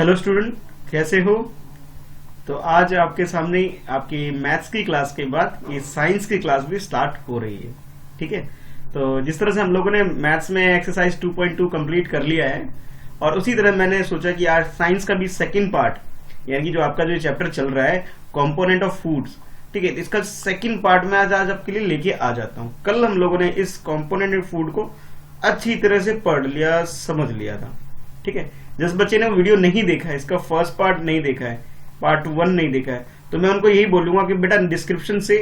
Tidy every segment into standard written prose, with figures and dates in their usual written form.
Hello student, कैसे हो? तो आज आपके सामने आपकी मैथ्स की क्लास के बाद ये साइंस की क्लास भी स्टार्ट हो रही है। ठीक है, तो जिस तरह से हम लोगों ने मैथ्स में एक्सरसाइज 2.2 कंप्लीट कर लिया है, और उसी तरह मैंने सोचा कि आज साइंस का भी सेकंड पार्ट, यानी कि जो आपका जो चैप्टर चल रहा है कंपोनेंट ऑफ फूड्स, ठीक है, तो इसका सेकंड पार्ट में आज आपके लिए लेके आ जाता हूँ। कल हम लोगों ने इस कंपोनेंट ऑफ फूड को अच्छी तरह से पढ़ लिया, समझ लिया था। ठीक है, जिस बच्चे ने वीडियो नहीं देखा है, इसका फर्स्ट पार्ट नहीं देखा है, पार्ट 1 नहीं देखा है, तो मैं उनको यही बोलूंगा कि बेटा डिस्क्रिप्शन से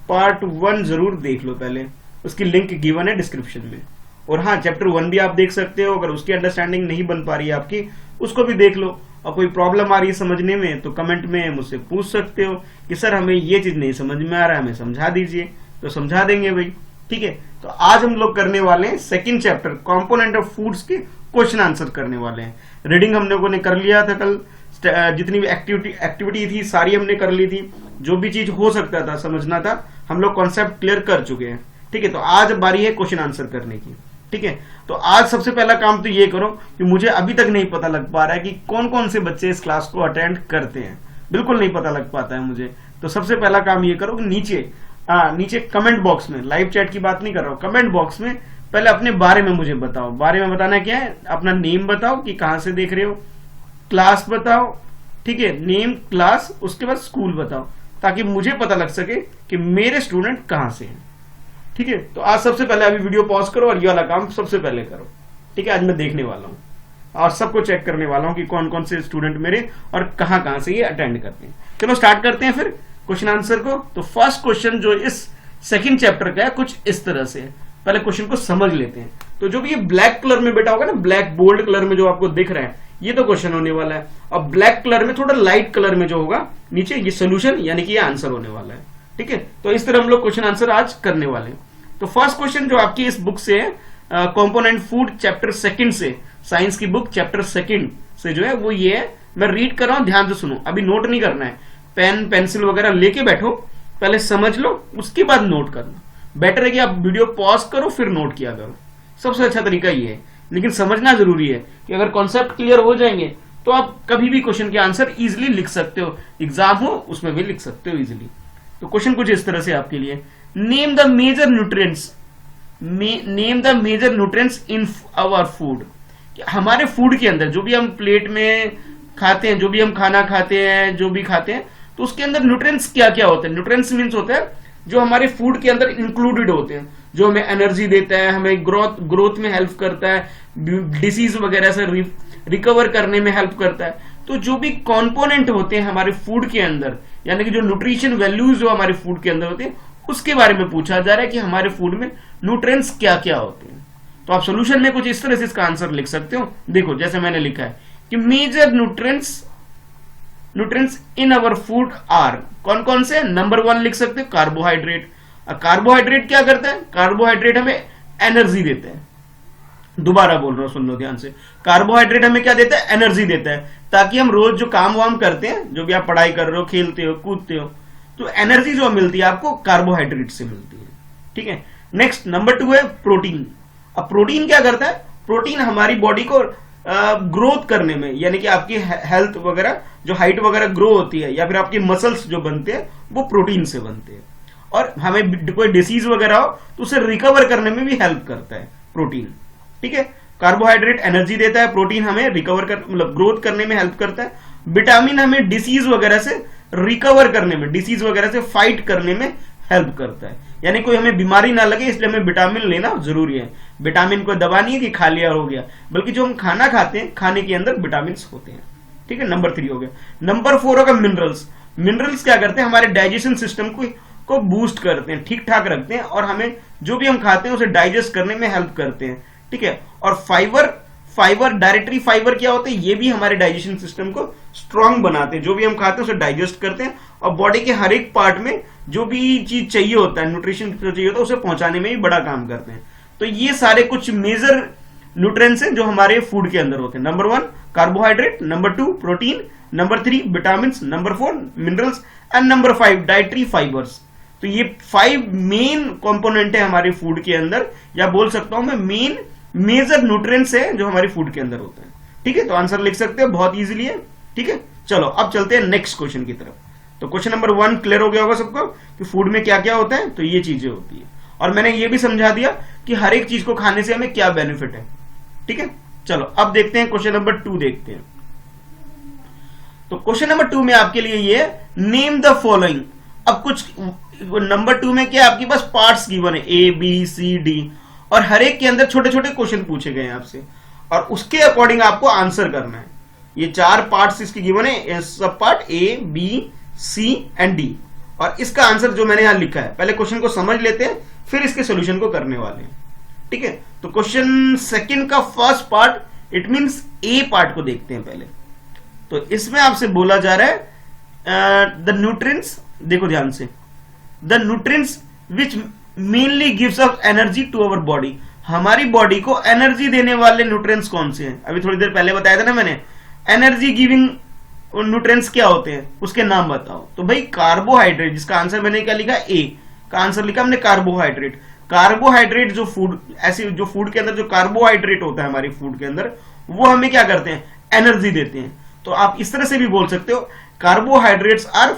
पार्ट 1 जरूर देख लो पहले, उसकी लिंक गिवन है डिस्क्रिप्शन में। और हाँ, चैप्टर 1 भी आप देख सकते हो, अगर उसकी अंडरस्टैंडिंग नहीं बन पा रही है आपकी, उसको भी देख लो। और कोई प्रॉब्लम आ रही है समझने में तो कमेंट में मुझसे पूछ सकते हो कि सर हमें ये चीज नहीं समझ में आ रहा है, हमें समझा दीजिए, तो समझा देंगे भाई। ठीक है, तो आज हम लोग करने वाले हैं second chapter component of foods के क्वेश्चन आंसर करने वाले हैं। रीडिंग हम लोगों ने कर लिया था कल, जितनी भी एक्टिविटी थी सारी हमने कर ली थी, जो भी चीज हो सकता था समझना था हम लोग कॉन्सेप्ट क्लियर कर चुके हैं। ठीक है, तो आज बारी है क्वेश्चन आंसर करने की। ठीक है, तो आज सबसे पहला काम तो ये करो कि मुझे अभी तक नहीं पता लग पा रहा है कि कौन कौन से बच्चे इस क्लास को अटेंड करते हैं, बिल्कुल नहीं पता लग पाता है मुझे। तो सबसे पहला काम ये करो कि नीचे कमेंट बॉक्स में, लाइव चैट की बात नहीं कर रहा हूं, कमेंट बॉक्स में पहले अपने बारे में मुझे बताओ। बारे में बताना क्या है, अपना नेम बताओ कि कहां से देख रहे हो, क्लास बताओ, ठीक है, नेम, क्लास, उसके बाद स्कूल बताओ, ताकि मुझे पता लग सके कि मेरे स्टूडेंट कहां से हैं। ठीक है, तो आज सबसे पहले अभी वीडियो पॉज करो और ये वाला काम सबसे पहले करो। ठीक है, आज मैं देखने वाला हूं और सबको चेक करने वाला हूं कि कौन कौन से स्टूडेंट मेरे और कहां कहां से ये अटेंड करते हैं। चलो स्टार्ट करते हैं फिर क्वेश्चन आंसर को। तो फर्स्ट क्वेश्चन जो इस सेकंड चैप्टर का है कुछ इस तरह से है, पहले क्वेश्चन को समझ लेते हैं। तो जो भी ये ब्लैक कलर में बेटा होगा ना, ब्लैक बोल्ड कलर में जो आपको दिख रहा है, ये तो क्वेश्चन होने वाला है, और ब्लैक कलर में थोड़ा लाइट कलर में जो होगा नीचे, ये सोल्यूशन यानी कि ये आंसर होने वाला है। ठीक है, तो इस तरह हम लोग क्वेश्चन आंसर आज करने वाले हैं। तो फर्स्ट क्वेश्चन जो आपकी इस बुक से है, कंपोनेंट फूड चैप्टर सेकंड से, साइंस की बुक चैप्टर सेकंड से जो है वो ये है। मैं रीड कर रहा हूं, ध्यान से सुनो, अभी नोट नहीं करना है, पेन पेंसिल वगैरह लेके बैठो, पहले समझ लो उसके बाद नोट करना। बेटर है कि आप वीडियो पॉज करो फिर नोट किया करो, सबसे अच्छा तरीका ये है। लेकिन समझना जरूरी है कि अगर कॉन्सेप्ट क्लियर हो जाएंगे तो आप कभी भी क्वेश्चन के आंसर इजिली लिख सकते हो, एग्जाम हो उसमें भी लिख सकते हो इजिली। तो क्वेश्चन कुछ इस तरह से आपके लिए, name the major nutrients, name the major nutrients in our food. हमारे फूड के अंदर जो भी हम प्लेट में खाते हैं, जो भी हम खाना खाते हैं, जो भी खाते हैं, तो उसके अंदर न्यूट्रिएंट्स क्या क्या होते हैं। न्यूट्रिएंट्स मींस होता है जो हमारे फूड के अंदर इंक्लूडेड होते हैं, जो हमें एनर्जी देता है, हमें ग्रोथ में हेल्प करता है, डिसीज वगैरह से रिकवर करने में हेल्प करता है। तो जो भी कंपोनेंट होते हैं हमारे फूड के अंदर, यानी कि जो न्यूट्रिशन वैल्यूज जो हमारे फूड के अंदर होते हैं, उसके बारे में पूछा जा रहा है कि हमारे फूड में न्यूट्रिएंट्स क्या क्या होते हैं। तो आप सोल्यूशन में कुछ इस तरह से इसका आंसर लिख सकते हो। देखो जैसे मैंने लिखा है कि major nutrients in our food are, कौन कौन से। नंबर 1 लिख सकते हो कार्बोहाइड्रेट। कार्बोहाइड्रेट क्या करता है, कार्बोहाइड्रेट हमें एनर्जी देता है। दोबारा बोल रहा हूं, सुन लो ध्यान से, कार्बोहाइड्रेट हमें क्या देता है, एनर्जी देता है, ताकि हम रोज जो काम वाम करते हैं, जो भी आप पढ़ाई कर रहे हो, खेलते हो, कूदते हो, तो एनर्जी जो मिलती है आपको कार्बोहाइड्रेट से मिलती है। ठीक है, नेक्स्ट नंबर 2 है प्रोटीन। अब प्रोटीन क्या करता है, प्रोटीन हमारी बॉडी को ग्रोथ करने में, यानी कि आपकी हेल्थ वगैरह, जो हाइट वगैरह ग्रो होती है, या फिर आपके मसल्स जो बनते हैं वो प्रोटीन से बनते हैं। और हमें कोई डिसीज वगैरह हो तो उसे रिकवर करने में भी हेल्प करता है प्रोटीन। ठीक है, कार्बोहाइड्रेट एनर्जी देता है, प्रोटीन हमें रिकवर कर मतलब ग्रोथ करने में हेल्प करता है, विटामिन हमें डिसीज वगैरह से रिकवर करने में, डिसीज वगैरह से फाइट करने में हेल्प करता है, यानी कोई हमें बीमारी ना लगे, इसलिए हमें विटामिन लेना जरूरी है। विटामिन कोई दवा नहीं है कि खा लिया हो गया, बल्कि जो हम खाना खाते हैं, खाने के अंदर विटामिन होते हैं। ठीक है, नंबर 3 हो गया। नंबर 4 होगा मिनरल्स। मिनरल्स क्या करते हैं, हमारे डाइजेशन सिस्टम को बूस्ट करते हैं, ठीक ठाक रखते हैं, और हमें जो भी हम खाते हैं उसे डाइजेस्ट करने में हेल्प करते हैं। ठीक है, और फाइबर डायरेक्टरी फाइबर क्या होते हैं, ये भी हमारे डाइजेशन सिस्टम को स्ट्रांग बनाते हैं, जो भी हम खाते हैं उसे डाइजेस्ट करते हैं, और बॉडी के हर एक पार्ट में जो भी चीज चाहिए होता है, न्यूट्रिशन चाहिए होता है, उसे पहुंचाने में भी बड़ा काम करते हैं। तो ये सारे कुछ मेजर न्यूट्रिएंट्स हैं जो हमारे फूड के अंदर होते हैं। Number 1 carbohydrate, number 2 protein, number 3 vitamin, number 4 minerals, and number 5 dietary fibres. तो ये 5 मेन कंपोनेंट है हमारे फूड के अंदर, या बोल सकता हूं मैं मेन मेजर न्यूट्रिएंट्स है जो हमारे फूड के अंदर होते हैं। ठीक है, तो आंसर लिख सकते हो, बहुत इजीली है। ठीक है, चलो अब चलते हैं नेक्स्ट क्वेश्चन की तरफ। तो क्वेश्चन नंबर 1 क्लियर हो गया होगा सबको कि फूड में क्या क्या होता है, तो ये चीजें होती है, और मैंने ये भी समझा दिया कि हर एक चीज को खाने से हमें क्या बेनिफिट है। ठीक है, चलो अब देखते हैं क्वेश्चन नंबर 2 देखते हैं। तो क्वेश्चन नंबर 2 में आपके लिए ये नेम द फॉलोइंग। अब कुछ नंबर 2 में क्या आपके पास पार्ट्स गिवन है A B C D, और हर एक के अंदर छोटे छोटे क्वेश्चन पूछे गए हैं आपसे, और उसके अकॉर्डिंग आपको आंसर करना है। ये 4 पार्ट्स इसकी गिवन है, सब part A B C and D, और इसका आंसर जो मैंने यहां लिखा है, पहले क्वेश्चन को समझ लेते हैं फिर इसके सॉल्यूशन को करने वाले हैं। ठीक है, तो क्वेश्चन सेकंड का first part it means A part को देखते हैं पहले। तो इसमें आपसे बोला जा रहा है द न्यूट्रिएंट्स, देखो ध्यान से, the nutrients which mainly gives us energy to our body. हमारी बॉडी को एनर्जी देने वाले न्यूट्रिएंट्स कौन से हैं? अभी थोड़ी देर पहले बताया था ना मैंने, एनर्जी गिविंग न्यूट्रिएंट्स क्या होते हैं, उसके नाम बताओ। तो भाई कार्बोहाइड्रेट, जिसका आंसर मैंने क्या लिखा, ए का आंसर लिखा हमने कार्बोहाइड्रेट। कार्बोहाइड्रेट जो फूड, ऐसे जो फूड के अंदर जो कार्बोहाइड्रेट होता है हमारी फूड के अंदर, वो हमें क्या करते हैं, एनर्जी देते हैं। तो आप इस तरह से भी बोल सकते हो carbohydrates are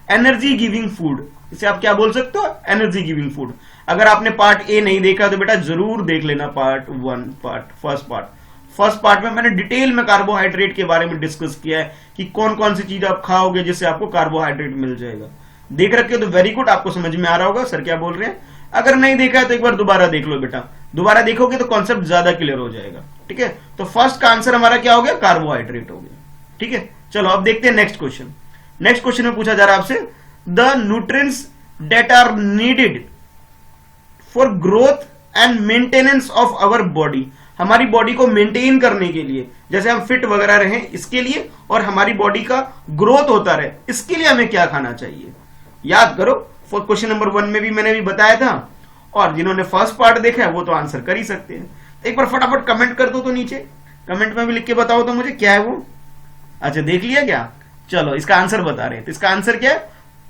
energy giving food. इसे आप क्या बोल सकते हो, एनर्जी गिविंग फूड। अगर आपने पार्ट ए नहीं देखा तो बेटा जरूर देख लेना पार्ट 1, फर्स्ट पार्ट में मैंने डिटेल में कार्बोहाइड्रेट के बारे में डिस्कस किया है कि कौन कौन सी चीज आप खाओगे जिससे आपको कार्बोहाइड्रेट मिल जाएगा। देख रखे हो तो वेरी गुड, आपको समझ में आ रहा होगा सर क्या बोल रहे हैं। अगर नहीं देखा है तो एक बार दोबारा देख लो बेटा, दोबारा देखोगे तो कॉन्सेप्ट ज्यादा क्लियर हो जाएगा। ठीक है, तो फर्स्ट का आंसर हमारा क्या हो गया, कार्बोहाइड्रेट हो गया। ठीक है, चलो अब देखते हैं नेक्स्ट क्वेश्चन। नेक्स्ट क्वेश्चन में पूछा जा रहा है आपसे, the nutrients that are needed for growth and maintenance of our body. हमारी बॉडी को मेंटेन करने के लिए, जैसे हम फिट वगैरह रहें इसके लिए, और हमारी बॉडी का ग्रोथ होता रहे, इसके लिए हमें क्या खाना चाहिए। याद करो, फॉर क्वेश्चन नंबर 1 में भी मैंने भी बताया था, और जिन्होंने फर्स्ट पार्ट देखा है वो तो आंसर कर ही सकते हैं। एक बार फटाफट कमेंट कर दो तो नीचे कमेंट में भी लिख के बताओ तो मुझे क्या है वो। अच्छा देख लिया क्या, चलो इसका आंसर बता रहे हैं। तो इसका आंसर क्या है,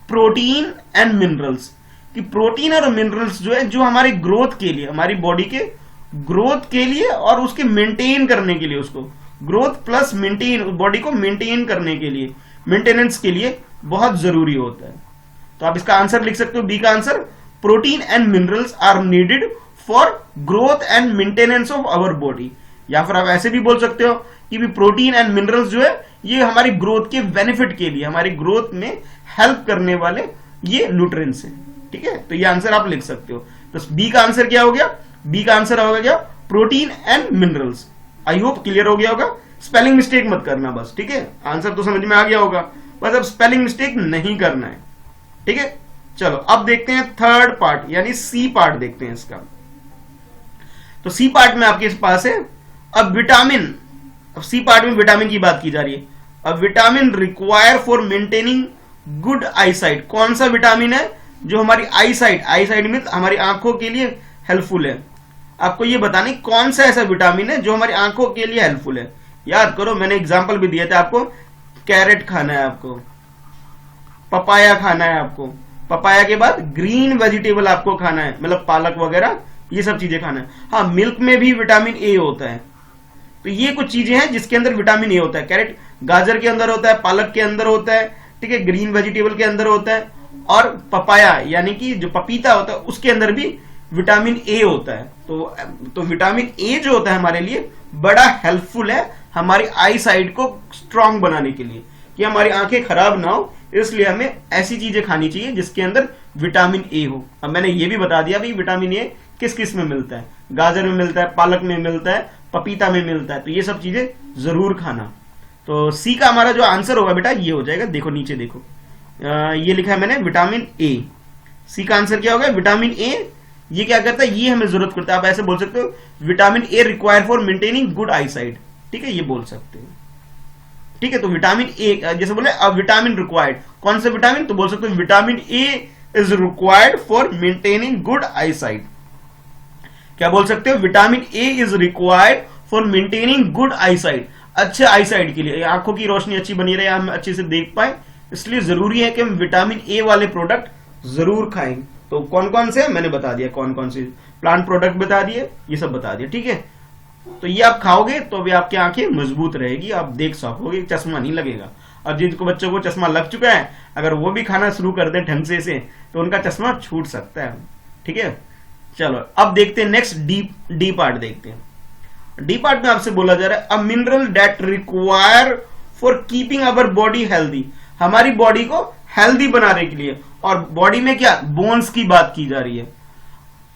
प्रोटीन एंड मिनरल्स। कि प्रोटीन और मिनरल्स जो है, जो हमारे ग्रोथ के लिए, हमारी बॉडी के ग्रोथ के लिए और उसके मेंटेन करने के लिए, उसको ग्रोथ प्लस मेंटेन, बॉडी को मेंटेन करने के लिए, मेंटेनेंस के लिए बहुत जरूरी होता है। तो आप इसका आंसर लिख सकते हो, बी का answer, protein and minerals are needed for growth and maintenance of our body. या फिर आप ऐसे भी बोल सकते हो कि भी प्रोटीन एंड मिनरल्स जो है ये हमारी ग्रोथ के बेनिफिट के लिए, हमारी ग्रोथ में हेल्प करने वाले ये न्यूट्रिएंट्स हैं। ठीक है, तो ये आंसर आप लिख सकते हो। तो बी का आंसर क्या हो गया, बी का आंसर हो गया protein and minerals. I hope clear हो गया होगा, स्पेलिंग मिस्टेक मत करना बस। ठीक है, आंसर तो समझ में आ गया होगा, बस अब स्पेलिंग मिस्टेक नहीं करना है। ठीक है, चलो अब देखते हैं थर्ड पार्ट, यानी सी पार्ट देखते हैं इसका। तो सी पार्ट में आपके पास है अब विटामिन। अब सी पार्ट में विटामिन की बात की जा रही है। अब vitamin require for maintaining good eyesight. कौन सा विटामिन है जो हमारी आईसाइट, आईसाइट में हमारी आंखों के लिए हेल्पफुल है। आपको ये बताने कौन सा ऐसा विटामिन है जो हमारी आंखों के लिए हेल्पफुल है। याद करो, मैंने एग्जांपल भी दिया था आपको, कैरेट खाना है आपको, पपाया खाना है आपको, पपाया के बाद ग्रीन वेजिटेबल आपको खाना है, मतलब पालक वगैरह ये सब चीजें खाना है। हाँ, मिल्क में भी विटामिन ए होता है। तो ये कुछ चीजें हैं जिसके अंदर विटामिन ए होता है। कैरेट गाजर के अंदर होता है, पालक के अंदर होता है, ठीक है, ग्रीन वेजिटेबल के अंदर होता है, और पपाया यानी कि जो पपीता होता है उसके अंदर भी विटामिन ए होता है। तो विटामिन ए जो होता है हमारे लिए बड़ा हेल्पफुल है हमारी आई साइट को स्ट्रांग बनाने के लिए, कि हमारी आंखें खराब ना हो। इसलिए हमें ऐसी चीजें खानी चाहिए जिसके अंदर विटामिन ए हो। अब मैंने ये भी बता दिया भाई विटामिन ए किस किस में मिलता है, गाजर में मिलता है, पालक में मिलता है, पपीता में मिलता है। तो ये सब चीजें जरूर खाना। तो सी का हमारा जो आंसर होगा बेटा ये हो जाएगा, देखो नीचे देखो, ये लिखा है मैंने विटामिन ए। सी का आंसर क्या होगा, विटामिन ए। ये क्या करता है, ये हमें जरूरत करता है। आप ऐसे बोल सकते हो vitamin A require for maintaining good I site. ठीक है, ये बोल सकते हो। ठीक है, तो विटामिन ए जैसे बोले अब विटामिन रिक्वायर्ड, कौन सा विटामिन, तो बोल सकते हो vitamin A is required for maintaining good I site. क्या बोल सकते हो, vitamin A is required for maintaining good I site. अच्छे आई साइट के लिए, आंखों की रोशनी अच्छी बनी रहे, हम अच्छे से देख पाए, इसलिए जरूरी है कि हम विटामिन ए वाले प्रोडक्ट जरूर खाएं। तो कौन कौन से मैंने बता दिया, कौन कौन से प्लांट प्रोडक्ट बता दिए, ये सब बता दिया। ठीक है, तो ये आप खाओगे तो भी आपकी आंखें मजबूत रहेगी, आप देख सकोगे, चश्मा नहीं लगेगा। और जिनको बच्चों को चश्मा लग चुका है, अगर वो भी खाना शुरू कर दे ढंग से तो उनका चश्मा छूट सकता है। ठीक है, चलो अब देखते हैं नेक्स्ट डी पार्ट देखते हैं। डी पार्ट में आपसे बोला जा रहा है अ mineral that require for keeping our body healthy, हमारी बॉडी को हेल्दी बनाने के लिए। और बॉडी में क्या, बोन्स की बात की जा रही है।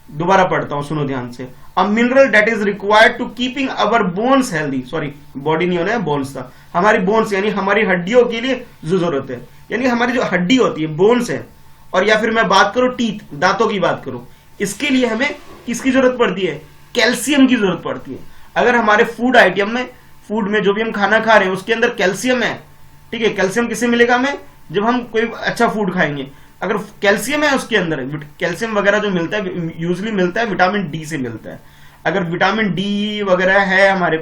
दोबारा पढ़ता हूं, सुनो ध्यान से। A mineral that is required to keeping our bones healthy, sorry body नहीं होना है, बोन्स था, हमारी बोन्स यानी हमारी हड्डियों के लिए जो जरूरत है, यानी हमारी जो हड्डी होती है बोन्स है, और या फिर मैं बात करूं टीथ, दांतों की बात करूं, इसके लिए हमें किसकी जरूरत पड़ती है, कैल्शियम की जरूरत पड़ती है। अगर हमारे फूड आइटम में, फूड में जो भी हम खाना खा रहे हैं उसके अंदर कैल्शियम है, ठीक है, कैल्शियम किससे मिलेगा हमें, जब हम कोई अच्छा फूड खाएंगे, अगर कैल्शियम है उसके अंदर, कैल्शियम वगैरह जो मिलता है यूजली मिलता है विटामिन डी से मिलता है। अगर विटामिन डी वगैरह है हमारे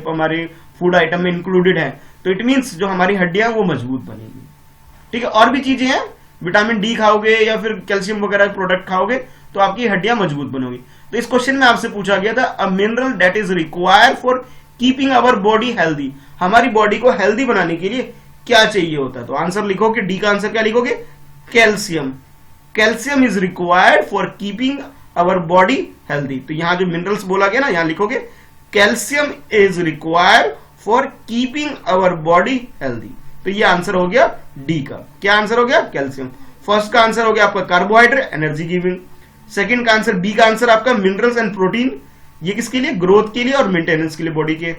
फूड आइटम में इंक्लूडेड है, तो इट मीन्स जो हमारी हड्डियां वो मजबूत बनेगी। ठीक है, और भी चीजें हैं, विटामिन डी खाओगे या फिर कैल्शियम वगैरह प्रोडक्ट खाओगे तो आपकी हड्डियां मजबूत बनोगी। तो इस क्वेश्चन में आपसे पूछा गया था अ mineral that is required for keeping our body healthy, हमारी बॉडी को हेल्दी बनाने के लिए क्या चाहिए होता है। तो आंसर लिखोगे, डी का आंसर क्या लिखोगे, calcium. Calcium is required for keeping our body healthy. तो यहां जो मिनरल्स बोला गया ना, यहां लिखोगे calcium is required for keeping our body healthy. तो ये आंसर हो गया डी का। क्या आंसर हो गया, कैल्शियम। फर्स्ट का आंसर हो गया आपका कार्बोहाइड्रेट, एनर्जी गिविंग। सेकंड का आंसर, बी का आंसर आपका मिनरल्स एंड प्रोटीन, ये किसके लिए, ग्रोथ के लिए और मेंटेनेंस के लिए बॉडी के।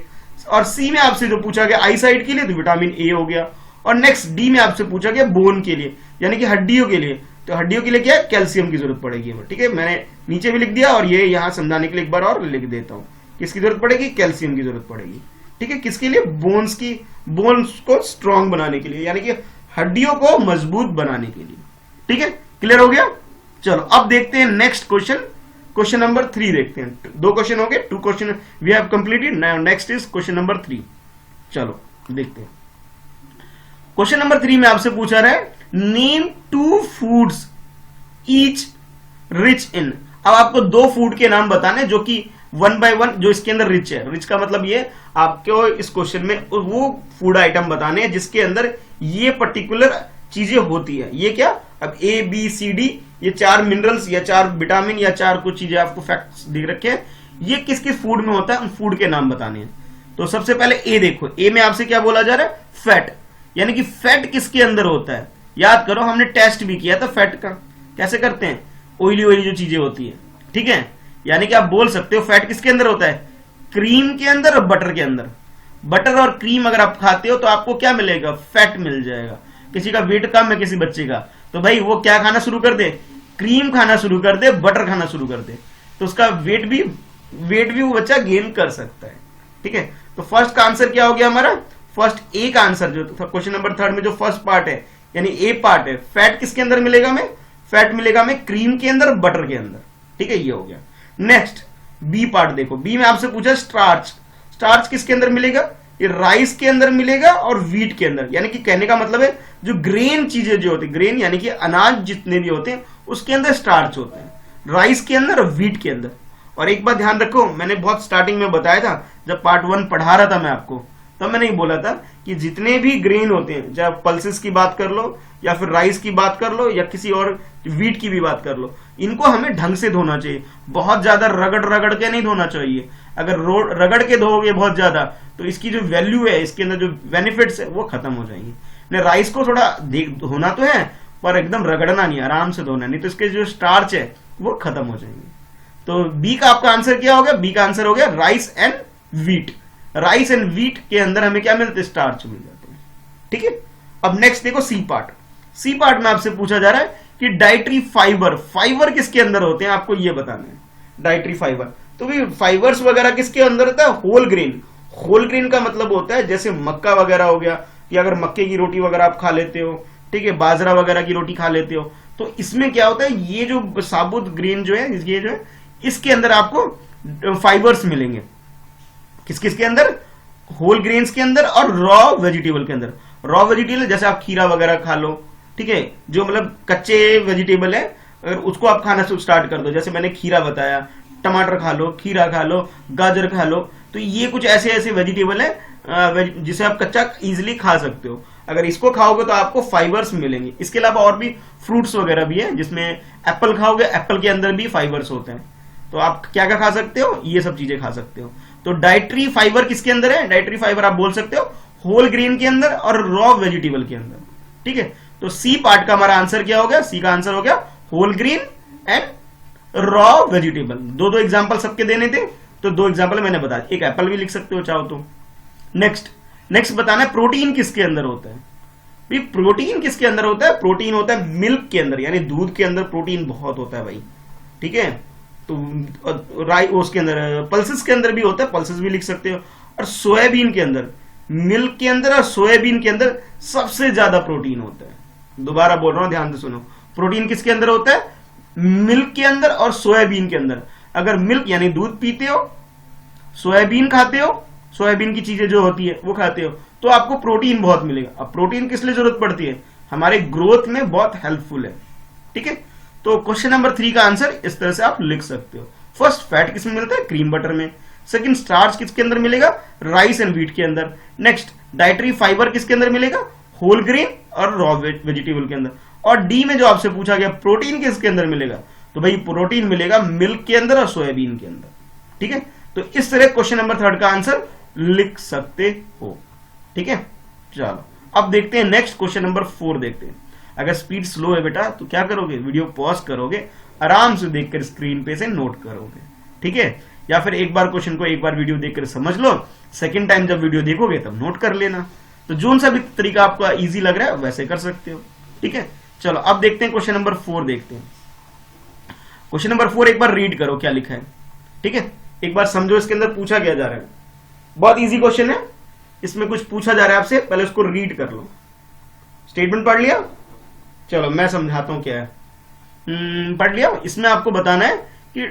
और सी में आपसे जो पूछा गया आई साइड के लिए, तो विटामिन ए हो गया। और नेक्स्ट डी में आपसे पूछा गया बोन के लिए, यानी कि हड्डियों के लिए, तो हड्डियों के लिए क्या है, कैल्शियम की जरूरत पड़ेगी। ठीक है, मैंने नीचे भी लिख दिया और ये यहां समझाने के लिए एक बार और लिख देता हूं, किसकी जरूरत पड़ेगी, कैल्शियम की जरूरत पड़ेगी। ठीक है, किसके लिए, बोन्स की, बोन्स को स्ट्रांग बनाने के लिए, यानी कि हड्डियों को मजबूत बनाने के लिए। ठीक है, क्लियर हो गया। चलो अब देखते हैं नेक्स्ट क्वेश्चन, क्वेश्चन नंबर 3 देखते हैं। 2 क्वेश्चन हो गए, 2 question we have completed. Now next is question number 3। चलो देखते हैं। क्वेश्चन नंबर 3 में आपसे पूछा रहा है name 2 foods each rich in. अब आपको 2 फूड के नाम बताने जो कि 1 by 1 जो इसके अंदर रिच है। रिच का मतलब ये, आपको इस क्वेश्चन में वो फूड आइटम बताने हैं जिसके अंदर ये पर्टिकुलर चीजें होती है। ये क्या, अब ए बी सी डी, ये 4 मिनरल्स या 4 विटामिन या 4 कुछ चीजें आपको फैक्ट्स दिख रखे हैं, ये किस किस फूड में होता है, उन फूड के नाम बताने हैं। तो सबसे पहले ए देखो, ए में आपसे क्या बोला जा रहा है, फैट, यानी कि फैट किसके अंदर होता है। याद करो, हमने टेस्ट भी किया था फैट का, कैसे करते हैं, ऑयली ऑयली जो चीजें होती है। ठीक है, यानी कि आप बोल सकते हो फैट किसके अंदर होता है, क्रीम के अंदर और बटर के अंदर। बटर और क्रीम अगर आप खाते हो तो आपको क्या मिलेगा, फैट मिल जाएगा। किसी का वेट कम है किसी बच्चे का, तो भाई वो क्या खाना शुरू कर दे, क्रीम खाना शुरू कर दे, बटर खाना शुरू कर दे, तो उसका वेट भी वो बच्चा गेन कर सकता है। ठीक है, तो फर्स्ट का आंसर क्या हो गया हमारा, फर्स्ट ए का आंसर जो क्वेश्चन नंबर 3 में जो फर्स्ट पार्ट है यानी ए पार्ट है, फैट किसके अंदर मिलेगा हमें, फैट मिलेगा हमें क्रीम के अंदर, बटर के अंदर। ठीक है, ये हो गया। नेक्स्ट बी पार्ट देखो, बी में आपसे पूछा स्टार्च, स्टार्च किसके अंदर मिलेगा, ये राइस के अंदर मिलेगा और व्हीट के अंदर, यानी कि कहने का मतलब है जो ग्रेन चीजें जो होती है, ग्रेन यानी कि अनाज जितने भी होते हैं उसके अंदर स्टार्च होते हैं, राइस के अंदर और व्हीट के अंदर। और एक बात ध्यान रखो, मैंने बहुत स्टार्टिंग में बताया था जब पार्ट 1 पढ़ा रहा था मैं आपको, तब मैंने ही बोला था कि जितने भी ग्रेन होते हैं, चाहे पल्सेस की बात कर लो या फिर राइस की बात कर लो या किसी और व्हीट की भी बात कर लो, इनको हमें ढंग से धोना चाहिए, बहुत ज्यादा रगड़ रगड़ के नहीं धोना चाहिए। अगर रगड़ के धोगे बहुत ज्यादा तो इसकी जो वैल्यू है, इसके अंदर जो बेनिफिट्स है वो खत्म हो जाएंगे। राइस को थोड़ा धोना तो है पर एकदम रगड़ना नहीं, आराम से धोना, नहीं तो इसके जो स्टार्च है वो खत्म हो जाएंगे। तो बी का आपका आंसर क्या हो गया, बी का आंसर हो गया rice and wheat. Rice and wheat के अंदर हमें क्या मिलते हैं, स्टार्च मिल जाते हैं। ठीक है, अब नेक्स्ट देखो सी पार्ट। सी पार्ट में आपसे पूछा जा रहा है कि डाइटरी फाइबर, फाइबर किसके अंदर होते हैं आपको ये बताना है, डाइटरी फाइबर। तो भी फाइबर्स वगैरह किसके अंदर होता है, होल ग्रेन। होल ग्रेन का मतलब होता है जैसे मक्का वगैरह हो गया, या अगर मक्के की रोटी वगैरह आप खा लेते हो, ठीक है, बाजरा वगैरह की रोटी खा लेते हो, तो इसमें क्या होता है, ये जो साबुत ग्रेन जो है, ये जो है इसके अंदर आपको फाइबर्स मिलेंगे। किस किस के अंदर, होल ग्रेन्स के अंदर और रॉ वेजिटेबल के अंदर। रॉ वेजिटेबल जैसे आप खीरा वगैरह खा लो, ठीक है, जो मतलब कच्चे वेजिटेबल है, अगर उसको आप खाना स्टार्ट कर दो, जैसे मैंने खीरा बताया, टमाटर खा लो, खीरा खा लो, गाजर खा लो, तो ये कुछ ऐसे ऐसे वेजिटेबल है जिसे आप कच्चा इजिली खा सकते हो। अगर इसको खाओगे तो आपको फाइबर्स मिलेंगे। इसके अलावा और भी फ्रूट्स वगैरह भी है, जिसमें एप्पल खाओगे, एप्पल के अंदर भी फाइबर्स होते हैं। तो आप क्या क्या खा सकते हो, ये सब चीजें खा सकते हो। तो डाइटरी फाइबर किसके अंदर है, डाइटरी फाइबर आप बोल सकते हो होल ग्रेन के अंदर और रॉ वेजिटेबल के अंदर। ठीक है, तो सी पार्ट का हमारा आंसर क्या हो गया, सी का आंसर हो गया whole grain and raw vegetable. दो दो एग्जांपल सबके देने थे, तो दो एग्जांपल मैंने बता दिया। एक एप्पल भी लिख सकते हो चाहो तो। नेक्स्ट बताना है प्रोटीन किसके अंदर होता है। भाई प्रोटीन किसके अंदर होता है, प्रोटीन होता है मिल्क के अंदर, यानी दूध के अंदर प्रोटीन बहुत होता है भाई। ठीक है, तो राई उसके अंदर, पल्सेस के अंदर भी होता है, पल्सेस भी लिख सकते हो। और सोयाबीन के अंदर, मिल्क के अंदर और सोयाबीन के अंदर सबसे ज्यादा प्रोटीन होता है। दोबारा बोल रहा हूं, ध्यान से सुनो। प्रोटीन किसके अंदर होता है, मिल्क के अंदर और सोयाबीन के अंदर। अगर मिल्क यानी दूध पीते हो, सोयाबीन खाते हो, सोयाबीन की चीजें जो होती है वो खाते हो, तो आपको प्रोटीन बहुत मिलेगा। अब प्रोटीन किस लिए जरूरत पड़ती है, हमारे ग्रोथ में बहुत हेल्पफुल है। ठीक है, तो क्वेश्चन नंबर 3 का आंसर इस तरह से आप लिख सकते हो। फर्स्ट, फैट किसमें मिलता है, क्रीम बटर में। सेकंड, स्टार्च किसके अंदर मिलेगा, राइस एंड व्हीट के अंदर। नेक्स्ट, डाइटरी फाइबर किसके अंदर मिलेगा, होल ग्रेन और रॉ वेजिटेबल के अंदर। और डी में जो आपसे पूछा गया प्रोटीन किसके अंदर मिलेगा, तो भाई प्रोटीन मिलेगा मिल्क के अंदर और सोयाबीन के अंदर। ठीक है, तो इस तरह क्वेश्चन नंबर 3 का आंसर लिख सकते हो। ठीक है, चलो अब देखते हैं नेक्स्ट क्वेश्चन नंबर 4 देखते हैं। अगर स्पीड स्लो है बेटा तो क्या करोगे, वीडियो पॉज करोगे, आराम से देखकर स्क्रीन पे से नोट करोगे। ठीक है, या फिर एक बार क्वेश्चन को एक बार वीडियो देखकर समझ लो, सेकंड टाइम जब वीडियो देखोगे तब नोट कर लेना। तो जो सा भी तरीका आपको इजी लग रहा है वैसे कर सकते हो। ठीक है, चलो अब देखते हैं क्वेश्चन नंबर 4 देखते हैं। क्वेश्चन नंबर 4 एक बार रीड करो क्या लिखा है। ठीक है, एक बार समझो इसके अंदर पूछा क्या जा रहा है। बहुत इजी क्वेश्चन है, इसमें कुछ पूछा जा रहा है आपसे, पहले उसको रीड कर लो। स्टेटमेंट पढ़ लिया, चलो मैं समझाता हूं क्या है। पढ़ लिया। इसमें आपको बताना है कि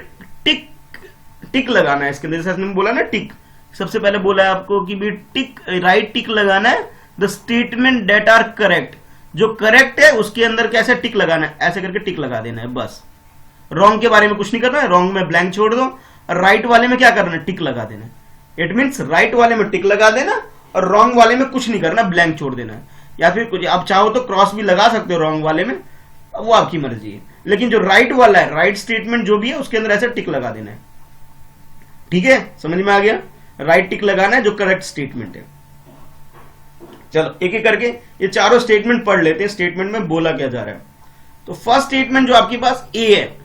टिक लगाना है इसके अंदर, जैसे हमने बोला ना टिक, सबसे पहले बोला है आपको कि भी टिक, राइट टिक लगाना है the statement that are correct. जो करेक्ट है उसके अंदर कैसे टिक लगाना है, ऐसे करके टिक लगा देना है बस। रॉन्ग के बारे में कुछ नहीं करना है, रॉन्ग में ब्लैंक छोड़ दो। राइट वाले में क्या करना है, टिक लगा देना है। इट मीन्स राइट वाले में टिक लगा देना और रॉन्ग वाले में कुछ नहीं करना, ब्लैंक छोड़ देना है। या फिर कुछ आप चाहो तो क्रॉस भी लगा सकते हो रॉन्ग वाले में, वो आपकी मर्जी है। लेकिन जो राइट वाला है, राइट स्टेटमेंट जो भी है उसके अंदर ऐसे टिक लगा देना है। ठीक है, समझ में आ गया, राइट टिक लगाना है जो करेक्ट स्टेटमेंट है। चलो एक एक करके ये चारों स्टेटमेंट पढ़ लेते हैं, स्टेटमेंट में बोला क्या जा रहा है। तो फर्स्ट स्टेटमेंट जो आपके पास ए है,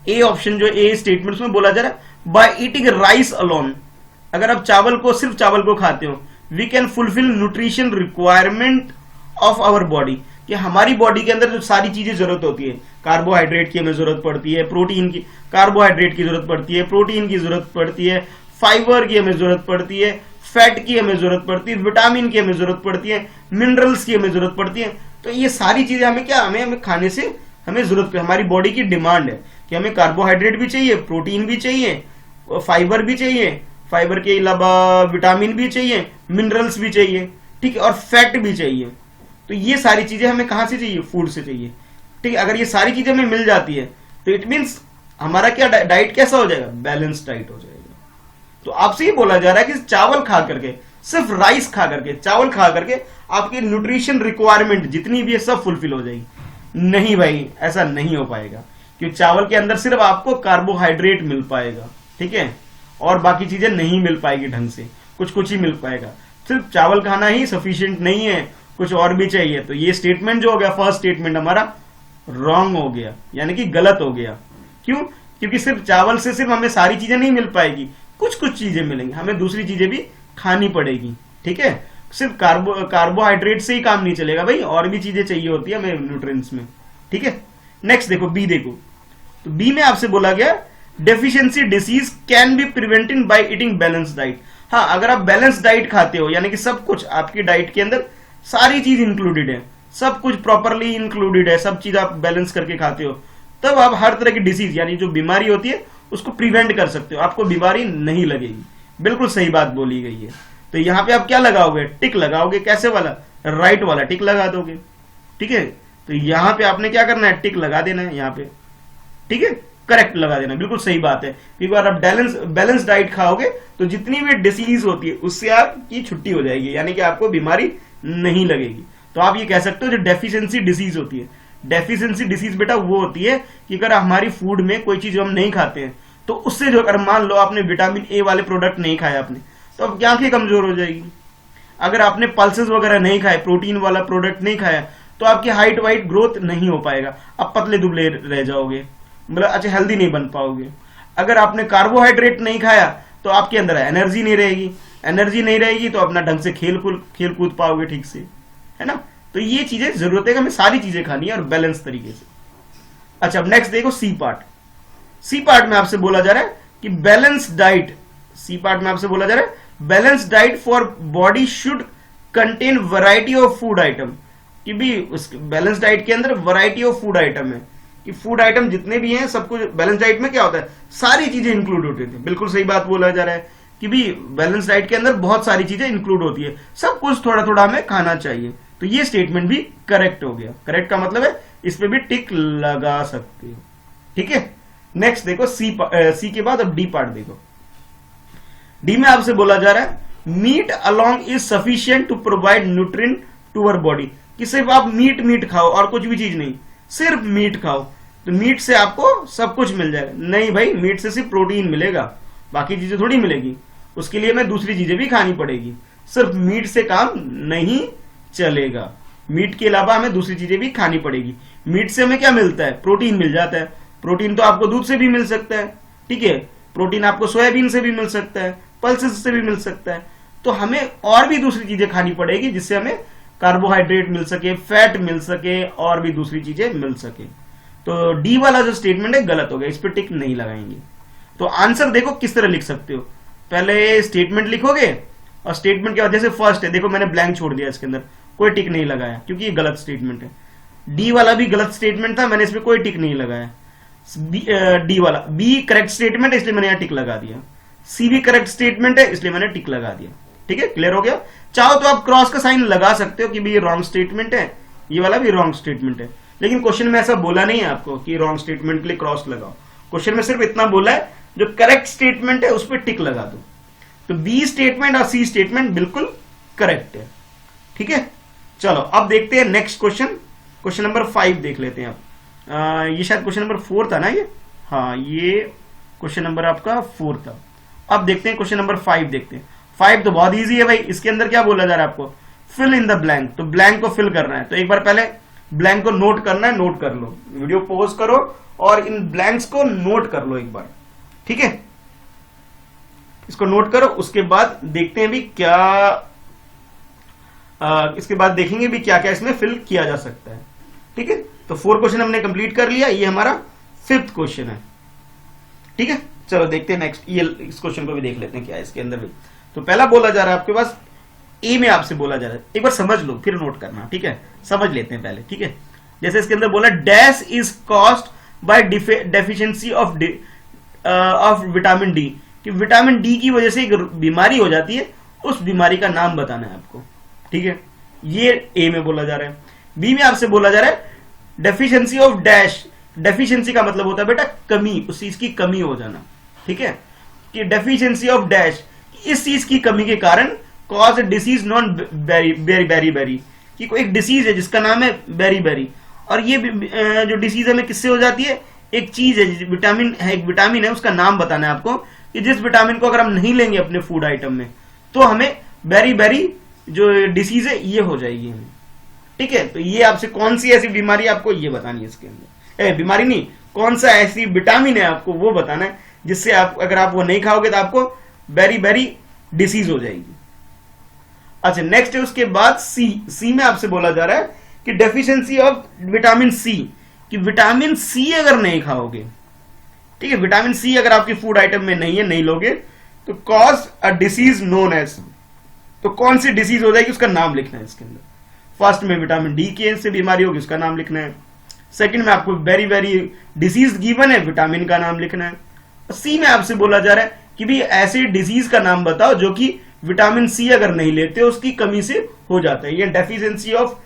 ए ऑप्शन जो ए स्टेटमेंट में बोला जा रहा है बाय ईटिंग राइस अलोन, अगर आप चावल को, सिर्फ चावल को खाते हो, we can fulfil nutrition requirement of our body, कि हमारी बॉडी के अंदर जो सारी चीजें जरूरत होती है, कार्बोहाइड्रेट की हमें जरूरत पड़ती है, प्रोटीन की, कार्बोहाइड्रेट की जरूरत पड़ती है, प्रोटीन की जरूरत पड़ती है, फाइबर की हमें जरूरत पड़ती है, फैट की हमें जरूरत पड़ती है, विटामिन की हमें जरूरत पड़ती है, मिनरल्स की हमें जरूरत पड़ती है। तो ये सारी चीजें हमें क्या, हमें खाने से हमें जरूरत, हमारी बॉडी की डिमांड है कि हमें कार्बोहाइड्रेट भी चाहिए, प्रोटीन भी चाहिए, फाइबर भी चाहिए, फाइबर के अलावा विटामिन भी चाहिए, मिनरल्स भी चाहिए, ठीक है, और फैट भी चाहिए। तो ये सारी चीजें हमें कहां से चाहिए, फूड से चाहिए। ठीक है, अगर ये सारी चीजें हमें मिल जाती है तो इट मीन्स हमारा क्या डाइट कैसा हो जाएगा, बैलेंस डाइट हो जाएगा। तो आपसे ये बोला जा रहा है कि चावल खा करके, सिर्फ राइस खा करके, चावल खा करके आपकी न्यूट्रिशन रिक्वायरमेंट जितनी भी है सब फुलफिल हो जाएगी। नहीं भाई, ऐसा नहीं हो पाएगा, क्योंकि चावल के अंदर सिर्फ आपको कार्बोहाइड्रेट मिल पाएगा, ठीक है, और बाकी चीजें नहीं मिल पाएगी ढंग से, कुछ कुछ ही मिल पाएगा। सिर्फ चावल खाना ही सफिशिएंट नहीं है, कुछ और भी चाहिए। तो ये स्टेटमेंट जो हो गया, फर्स्ट स्टेटमेंट हमारा रॉन्ग हो गया, यानी कि गलत हो गया। क्यों, क्योंकि सिर्फ चावल से सिर्फ हमें सारी चीजें नहीं मिल पाएगी, कुछ कुछ चीजें मिलेंगी, हमें दूसरी चीजें भी खानी पड़ेगी। ठीक है, सिर्फ कार्बोहाइड्रेट से ही काम नहीं चलेगा भाई, और भी चीजें चाहिए होती है हमें न्यूट्रिएंट्स में। ठीक है, नेक्स्ट देखो बी, देखो तो बी में आपसे बोला गया deficiency disease can be prevented by eating balance diet. हाँ, अगर आप बैलेंस डाइट खाते हो, यानी कि सब कुछ आपकी डाइट के अंदर सारी चीज इंक्लूडेड है, सब कुछ प्रॉपरली इंक्लूडेड है, सब चीज आप बैलेंस करके खाते हो, तब आप हर तरह की डिसीज, यानी जो बीमारी होती है उसको प्रिवेंट कर सकते हो, आपको बीमारी नहीं लगेगी। बिल्कुल सही बात बोली गई है। तो यहां पे आप क्या लगाओगे, टिक लगाओगे, कैसे वाला, राइट वाला टिक लगा दोगे। ठीक है, तो यहां पे आपने क्या करना है, टिक लगा देना है यहां पे। ठीक है, करेक्ट लगा देना, बिल्कुल सही बात है। एक बार आप बैलेंस डाइट खाओगे तो जितनी भी डिसीज होती है उससे आपकी छुट्टी हो जाएगी, यानी कि आपको बीमारी नहीं लगेगी। तो आप ये कह सकते हो जो डेफिशिएंसी डिसीज होती है, डेफिशिएंसी डिसीज बेटा वो होती है कि अगर हमारी फूड में कोई चीज हम नहीं खाते हैं तो उससे जो, अगर मान लो आपने विटामिन ए वाले प्रोडक्ट नहीं खाया आपने, तो आपकी आंखें कमजोर हो जाएगी। अगर आपने पल्सेस वगैरह नहीं खाए, प्रोटीन वाला प्रोडक्ट नहीं खाया, तो आपकी हाइट वाइट ग्रोथ नहीं हो पाएगा, आप पतले दुबले रह जाओगे, मतलब अच्छा हेल्दी नहीं बन पाओगे। अगर आपने कार्बोहाइड्रेट नहीं खाया तो आपके अंदर एनर्जी नहीं रहेगी, एनर्जी नहीं रहेगी तो अपना ढंग से खेल कूद पाओगे ठीक से, है ना। तो ये चीजें जरूरत है कि हमें सारी चीजें खानी है और बैलेंस तरीके से। अच्छा अब नेक्स्ट देखो सी पार्ट। सी पार्ट में आपसे बोला जा रहा है कि बैलेंस डाइट, सी पार्ट में आपसे बोला जा रहा है balance diet for body should contain variety of food item, कि भी उस बैलेंस डाइट के अंदर वैरायटी ऑफ फूड आइटम है, कि फूड आइटम जितने भी हैं सब कुछ बैलेंस डाइट में क्या होता है, सारी चीजें इंक्लूड होती थी। बिल्कुल सही बात बोला जा रहा है कि भी बैलेंस डाइट के अंदर बहुत सारी चीजें इंक्लूड होती है, सब कुछ थोड़ा थोड़ा हमें खाना चाहिए। तो ये स्टेटमेंट भी करेक्ट हो गया। करेक्ट का मतलब है इस पे भी टिक लगा सकते हो, ठीक है। नेक्स्ट देखो सी के बाद अब डी पार्ट देखो। डी में आपसे बोला जा रहा है meat along is sufficient to provide nutrient to our body, कि सिर्फ आप मीट खाओ और कुछ भी चीज नहीं, सिर्फ मीट खाओ तो मीट से आपको सब कुछ मिल जाएगा। नहीं भाई, मीट से सिर्फ प्रोटीन मिलेगा, बाकी चीजें थोड़ी मिलेगी, उसके लिए हमें दूसरी चीजें भी खानी पड़ेगी, सिर्फ मीट से काम नहीं चलेगा, मीट के अलावा हमें दूसरी चीजें भी खानी पड़ेगी। मीट से हमें क्या मिलता है, प्रोटीन मिल जाता है, प्रोटीन तो आपको दूध से भी मिल सकता है, ठीक है, प्रोटीन आपको सोयाबीन से भी मिल सकता है, पल्सेस से भी मिल सकता है, तो हमें और भी दूसरी चीजें खानी पड़ेगी जिससे हमें कार्बोहाइड्रेट मिल सके, फैट मिल सके और भी दूसरी चीजें मिल सके। तो डी वाला जो स्टेटमेंट है गलत हो गया, इस पर टिक नहीं लगाएंगे। तो आंसर देखो किस तरह लिख सकते हो, पहले स्टेटमेंट लिखोगे और स्टेटमेंट के बाद जैसे फर्स्ट है, देखो मैंने ब्लैंक छोड़ दिया इसके अंदर, कोई टिक नहीं लगाया क्योंकि ये गलत स्टेटमेंट है। डी वाला भी गलत स्टेटमेंट था, मैंने इसमें कोई टिक नहीं लगाया। डी वाला बी करेक्ट स्टेटमेंट है इसलिए मैंने यहां टिक लगा दिया, सी भी करेक्ट स्टेटमेंट है इसलिए मैंने टिक लगा दिया, ठीक है, क्लियर हो गया। चाहो तो आप क्रॉस का साइन लगा सकते हो कि भी ये रॉन्ग स्टेटमेंट है, ये वाला भी रॉन्ग स्टेटमेंट है, लेकिन क्वेश्चन में ऐसा बोला नहीं है आपको कि रॉन्ग स्टेटमेंट के लिए क्रॉस लगाओ। क्वेश्चन में सिर्फ इतना बोला है जो करेक्ट स्टेटमेंट है उस पर टिक लगा दो। तो बी स्टेटमेंट और सी स्टेटमेंट बिल्कुल करेक्ट है, ठीक है। चलो अब देखते हैं नेक्स्ट क्वेश्चन, क्वेश्चन नंबर 5 देख लेते हैं आप। ये शायद क्वेश्चन नंबर 4 था ना ये, हाँ ये क्वेश्चन नंबर आपका 4 था। अब देखते हैं क्वेश्चन नंबर 5 देखते हैं। 5 तो बहुत इजी है भाई, इसके अंदर क्या बोला जा रहा है आपको, फिल इन द ब्लैंक, तो ब्लैंक को फिल करना है। तो एक बार पहले ब्लैंक को नोट करना है, नोट कर लो, वीडियो पॉज करो और इन ब्लैंक्स को नोट कर लो एक बार, ठीक है, इसको नोट करो। उसके बाद देखते हैं भी क्या इसके बाद देखेंगे भी क्या क्या इसमें फिल किया जा सकता है, ठीक है। तो 4 क्वेश्चन हमने कंप्लीट कर लिया, ये हमारा 5th क्वेश्चन है, ठीक है। चलो देखते हैं नेक्स्ट, ये इस क्वेश्चन को भी देख लेते हैं क्या है इसके अंदर भी। तो पहला बोला जा रहा है आपके पास ए में आपसे बोला जा रहा है, एक बार समझ लो फिर नोट करना, ठीक है, समझ लेते हैं पहले, ठीक है। जैसे इसके अंदर बोला dash is caused by deficiency of vitamin D, कि विटामिन डी की वजह से एक बीमारी हो जाती है, उस बीमारी का नाम बताना है आपको, ठीक है। ये ए में बोला जा रहा है। बी में आपसे बोला जा रहा है डेफिशिएंसी ऑफ डैश, डेफिशिएंसी का मतलब होता है बेटा कमी, उस चीज की कमी हो जाना, ठीक है, कि डेफिशिएंसी ऑफ डैश, इस चीज की कमी के कारण कॉज डिसीज नॉन बेरी, कि कोई एक डिसीज है जिसका नाम है बेरी, और ये जो डिसीज हमें किससे हो जाती है, एक चीज है विटामिन है, एक विटामिन है, उसका नाम बताना है आपको, कि जिस विटामिन को अगर हम नहीं लेंगे अपने फूड आइटम में तो हमें बेरी जो डिसीज है ये हो जाएगी हमें, ठीक है। तो ये आपसे कौन सी ऐसी बीमारी आपको ये बतानी है इसके अंदर, बीमारी नहीं, कौन सा ऐसी विटामिन है आपको वो बताना है, जिससे आप अगर आप वो नहीं खाओगे तो आपको बेरी डिसीज हो जाएगी। अच्छा नेक्स्ट है उसके बाद सी में आपसे बोला जा रहा है कि डेफिशिएंसी ऑफ विटामिन सी, कि विटामिन सी अगर नहीं खाओगे, ठीक है, विटामिन सी अगर आपके फूड आइटम में नहीं है, नहीं लोगे, तो cause a disease known as, तो कौन सी डिसीज हो जाएगी उसका नाम लिखना है इसके अंदर। फर्स्ट में विटामिन डी की से बीमारी होगी उसका नाम लिखना है, सेकंड में आपको वेरी डिसीज गिवन है, विटामिन का नाम लिखना है। सी में आपसे बोला जा रहा है कि भी ऐसे डिसीज का नाम बताओ जो कि विटामिन सी अगर नहीं लेते उसकी कमी से हो जाता है, ये deficiency of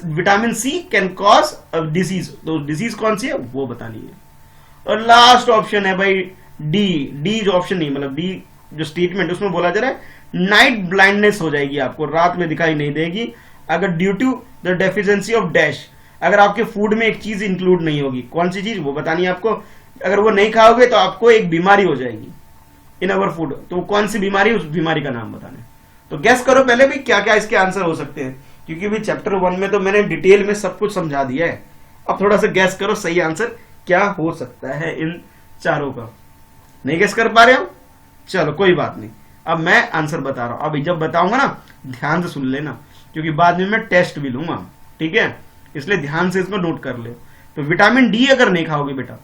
vitamin C can cause disease, तो डिसीज कौन सी है वो बतानी है। और लास्ट ऑप्शन है भाई डी। डी जो ऑप्शन नहीं, मतलब डी जो स्टेटमेंट उसमें बोला जा रहा है नाइट ब्लाइंडनेस हो जाएगी, आपको रात में दिखाई नहीं देगी अगर due to the deficiency of dash, अगर आपके फूड में एक चीज इंक्लूड नहीं होगी। कौन सी चीज वो बतानी है आपको, अगर वो नहीं खाओगे तो आपको एक बीमारी हो जाएगी इन अवर फूड। तो कौन सी बीमारी, उस बीमारी का नाम बताना है। तो गैस करो पहले भी क्या क्या इसके आंसर हो सकते हैं, क्योंकि भी चैप्टर 1 में तो मैंने डिटेल में सब कुछ समझा दिया है। अब थोड़ा सा गैस करो सही आंसर क्या हो सकता है इन चारों का। नहीं गैस कर पा रहे हो, चलो कोई बात नहीं, अब मैं आंसर बता रहा हूं। अब जब बताऊंगा ना ध्यान से सुन लेना, क्योंकि बाद में मैं टेस्ट भी लूंगा, ठीक है, इसलिए ध्यान से इसको नोट कर ले। तो विटामिन डी अगर नहीं खाओगे बेटा,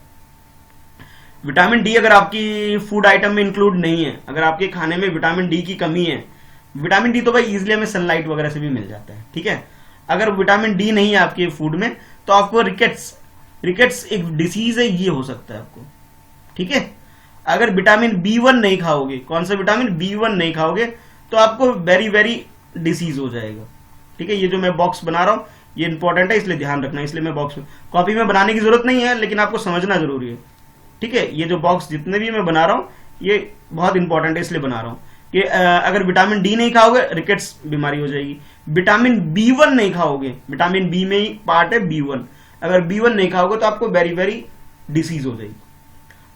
विटामिन डी अगर आपकी फूड आइटम में इंक्लूड नहीं है, अगर आपके खाने में विटामिन डी की कमी है, विटामिन डी तो भाई इजिली हमें सनलाइट वगैरह से भी मिल जाता है, ठीक है। अगर विटामिन डी नहीं है आपके फूड में तो आपको रिकेट्स एक डिसीज है, ये हो सकता है आपको, ठीक है। अगर विटामिन B1 नहीं खाओगे, कौन सा विटामिन B1 नहीं खाओगे तो आपको वेरी वेरी डिसीज हो जाएगा, ठीक है। ये जो मैं बॉक्स बना रहा हूं ये इंपॉर्टेंट है, इसलिए ध्यान रखना, इसलिए मैं बॉक्स कॉपी में बनाने की जरूरत नहीं है, लेकिन आपको समझना जरूरी है, ठीक है। ये जो बॉक्स जितने भी मैं बना रहा हूं ये बहुत इंपॉर्टेंट है, इसलिए बना रहा हूं कि अगर विटामिन डी नहीं खाओगे रिकेट्स बीमारी हो जाएगी। विटामिन B1 नहीं खाओगे, विटामिन बी में ही पार्ट है B1, अगर B1 नहीं खाओगे तो आपको वेरी वेरी डिसीज हो जाएगी।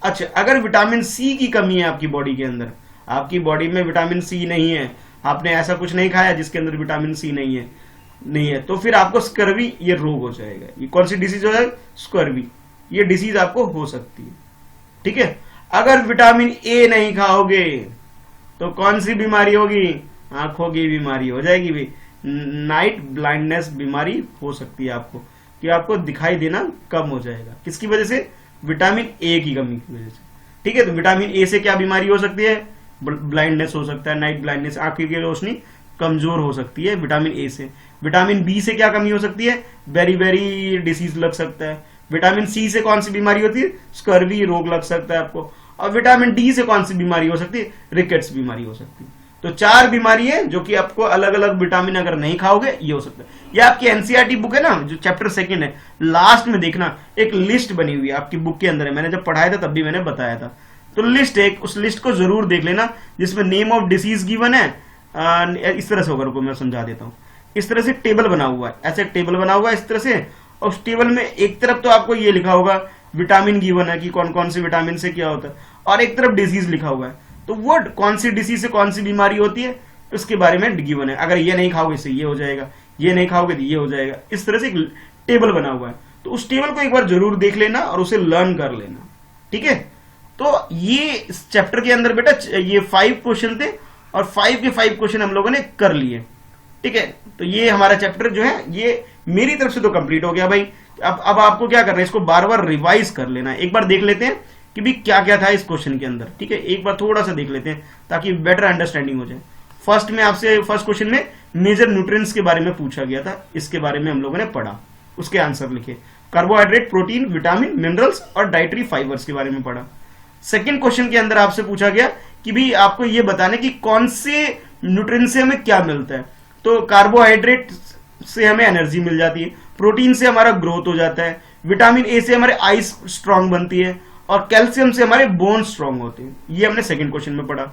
अच्छा, अगर विटामिन सी की कमी है आपकी बॉडी के अंदर, आपकी बॉडी में विटामिन सी नहीं है, आपने ऐसा कुछ नहीं खाया जिसके अंदर विटामिन सी नहीं है, तो फिर आपको स्कर्वी ये रोग हो जाएगा। ये कौन सी डिसीज हो जाएगी, स्कर्वी, ये डिसीज आपको हो सकती है, ठीक है। अगर विटामिन ए नहीं खाओगे तो कौन सी बीमारी होगी, आंखों की बीमारी हो जाएगी भाई, नाइट ब्लाइंडनेस बीमारी हो सकती है आपको, कि आपको दिखाई देना कम हो जाएगा। किसकी वजह से, विटामिन ए की कमी की वजह से, ठीक है। तो विटामिन ए से क्या बीमारी हो सकती है, ब्लाइंडनेस हो सकता है, नाइट ब्लाइंडनेस, आंखों की रोशनी कमजोर हो सकती है विटामिन ए से। विटामिन बी से क्या कमी हो सकती है, वेरी वेरी डिसीज लग सकता है। विटामिन सी से कौन सी बीमारी होती है, स्कर्वी रोग लग सकता है आपको। और विटामिन डी से कौन सी बीमारी हो सकती है, रिकेट्स बीमारी हो सकती है। तो 4 बीमारी है जो कि आपको अलग अलग विटामिन अगर नहीं खाओगे ये हो सकता है। ये आपकी एनसीईआरटी बुक है ना, जो चैप्टर 2 है, लास्ट में देखना एक लिस्ट बनी हुई है आपकी बुक के अंदर है, मैंने जब पढ़ाया था तब भी मैंने बताया था। तो लिस्ट एक, उस लिस्ट को जरूर देख लेना जिसमें नेम ऑफ डिसीज गिवन है। इस तरह से होगा, रुको मैं समझा देता हूँ। इस तरह से टेबल बना हुआ है, ऐसे टेबल बना हुआ है इस तरह से, और उस टेबल में एक तरफ तो आपको ये लिखा होगा विटामिन गिवन है कि कौन कौन से विटामिन से क्या होता है, और एक तरफ डिसीज लिखा हुआ है। तो वो कौन सी डिसीज से कौन सी बीमारी होती है उसके बारे में गिवन है। अगर ये नहीं खाओगे इससे ये हो जाएगा, ये नहीं खाओगे तो ये हो जाएगा। इस तरह से एक टेबल बना हुआ है, तो उस टेबल को एक बार जरूर देख लेना और उसे लर्न कर लेना, ठीक है। तो ये इस चैप्टर के अंदर बेटा ये 5 क्वेश्चन थे, और 5 के 5 क्वेश्चन हम लोगों ने कर लिए, ठीक है। तो ये हमारा चैप्टर जो है ये मेरी तरफ से तो कंप्लीट हो गया भाई। अब आपको क्या करना है, इसको बार बार रिवाइज कर लेना है। एक बार देख लेते हैं कि भी क्या क्या था इस क्वेश्चन के अंदर, ठीक है। एक बार थोड़ा सा देख लेते हैं ताकि बेटर अंडरस्टैंडिंग हो जाए। फर्स्ट क्वेश्चन में मेजर न्यूट्रिएंट्स के बारे में पूछा गया था, इसके बारे में हम लोगों ने पढ़ा, उसके आंसर लिखे। कार्बोहाइड्रेट, प्रोटीन, विटामिन, मिनरल्स और डाइटरी फाइबर्स के बारे में पढ़ा। सेकंड क्वेश्चन के अंदर आपसे पूछा गया कि भी आपको ये बताने कि कौन से न्यूट्रिएंट्स से हमें क्या मिलता है। तो कार्बोहाइड्रेट से हमें एनर्जी मिल जाती है, प्रोटीन से हमारा ग्रोथ हो जाता है, विटामिन ए से हमारे आईज स्ट्रांग बनती है, और कैल्शियम से हमारे बोन स्ट्रांग होते हैं। ये हमने सेकंड क्वेश्चन में पढ़ा।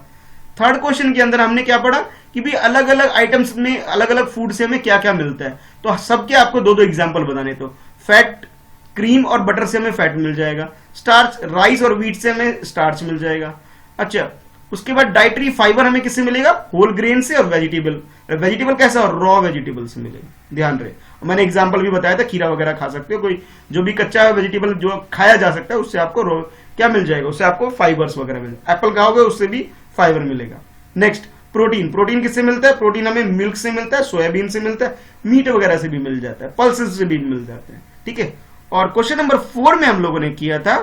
थर्ड क्वेश्चन के अंदर हमने क्या पढ़ा कि भी अलग अलग आइटम्स में अलग अलग फूड से हमें क्या क्या मिलता है। तो सबके आपको 2-2 एग्जाम्पल बताने। तो फैट, क्रीम और बटर से हमें फैट मिल जाएगा, स्टार्च, राइस और व्हीट से हमें स्टार्च मिल जाएगा। अच्छा, उसके बाद डाइटरी फाइबर हमें किससे मिलेगा, होल ग्रेन से और वेजिटेबल। वेजिटेबल कैसा, रॉ वेजिटेबल से मिलेगा, ध्यान रहे। मैंने एग्जांपल भी बताया था, खीरा वगैरह खा सकते हो, कोई जो भी कच्चा वेजिटेबल जो खाया जा सकता है उससे आपको रॉ क्या मिल जाएगा, उससे आपको फाइबर्स वगैरह मिल जाएगा। एप्पल खाओगे उससे भी फाइबर मिलेगा। Next, protein. प्रोटीन किससे मिलता है, प्रोटीन हमें मिल्क से मिलता है, सोयाबीन से मिलता है, मीट वगैरह से भी मिल जाता है, पल्सेस से भी मिल जाते हैं, ठीक है। और क्वेश्चन नंबर 4 में हम लोगों ने किया था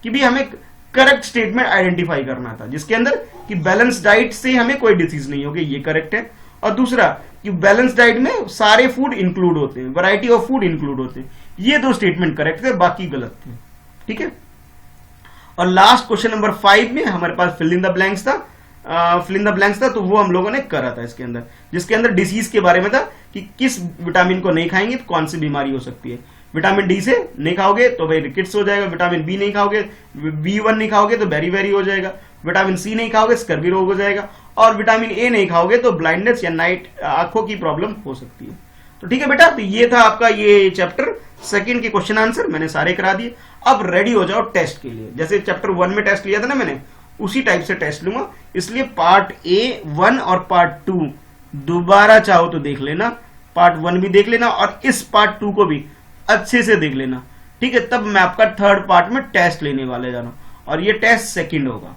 कि भी हमें करेक्ट स्टेटमेंट आइडेंटिफाई करना था, जिसके अंदर कि बैलेंस डाइट से हमें कोई डिसीज नहीं होगी, ये करेक्ट है। और दूसरा कि बैलेंस डाइट में सारे फूड इंक्लूड होते हैं, वैरायटी ऑफ फूड इंक्लूड होते हैं। ये 2 स्टेटमेंट करेक्ट थे, बाकी गलत थे, ठीक है। और लास्ट क्वेश्चन नंबर 5 में हमारे पास फिल इन द ब्लैंक्स था, तो वो हम लोगों ने करा था इसके अंदर, जिसके अंदर डिसीज के बारे में था कि किस विटामिन को नहीं खाएंगे तो कौन सी बीमारी हो सकती है। विटामिन डी से नहीं खाओगे तो भाई रिकेट्स हो जाएगा, विटामिन बी नहीं खाओगे, B1 नहीं खाओगे तो बेरी हो जाएगा, विटामिन सी नहीं खाओगे स्कर्वी रोग हो जाएगा, और विटामिन ए नहीं खाओगे तो ब्लाइंडनेस या नाइट आंखों की प्रॉब्लम हो सकती है। तो ठीक है बेटा, तो ये था आपका ये चैप्टर सेकंड के क्वेश्चन आंसर मैंने सारे करा दिए। अब रेडी हो जाओ टेस्ट के लिए। जैसे चैप्टर 1 में टेस्ट लिया था ना मैंने, उसी टाइप से टेस्ट लूंगा, इसलिए पार्ट A1 और पार्ट 2 दोबारा चाहो तो देख लेना, पार्ट 1 भी देख लेना और इस पार्ट 2 को भी अच्छे से देख लेना, ठीक है। तब मैं आपका थर्ड पार्ट में टेस्ट लेने वाले जाना, और ये टेस्ट सेकंड होगा,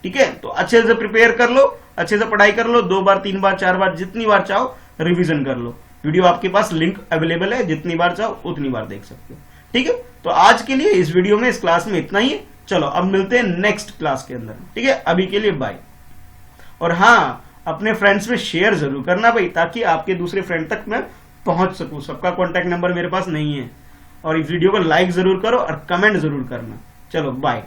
ठीक है। तो अच्छे से प्रिपेयर कर लो, अच्छे से पढ़ाई कर लो, 2 बार 3 बार 4 बार जितनी बार चाहो रिवीजन कर लो। वीडियो आपके पास लिंक अवेलेबल है, जितनी बार चाहो उतनी बार देख सकते हो, ठीक है। तो आज के लिए इस वीडियो में, इस क्लास में इतना ही है। चलो अब मिलते हैं नेक्स्ट क्लास के अंदर, ठीक है। अभी के लिए बाय। और हाँ, अपने फ्रेंड्स में शेयर जरूर करना भाई, ताकि आपके दूसरे फ्रेंड तक मैं पहुंच सकूं। सबका कॉन्टैक्ट नंबर मेरे पास नहीं है। और इस वीडियो को लाइक जरूर करो और कमेंट जरूर करना। चलो बाय।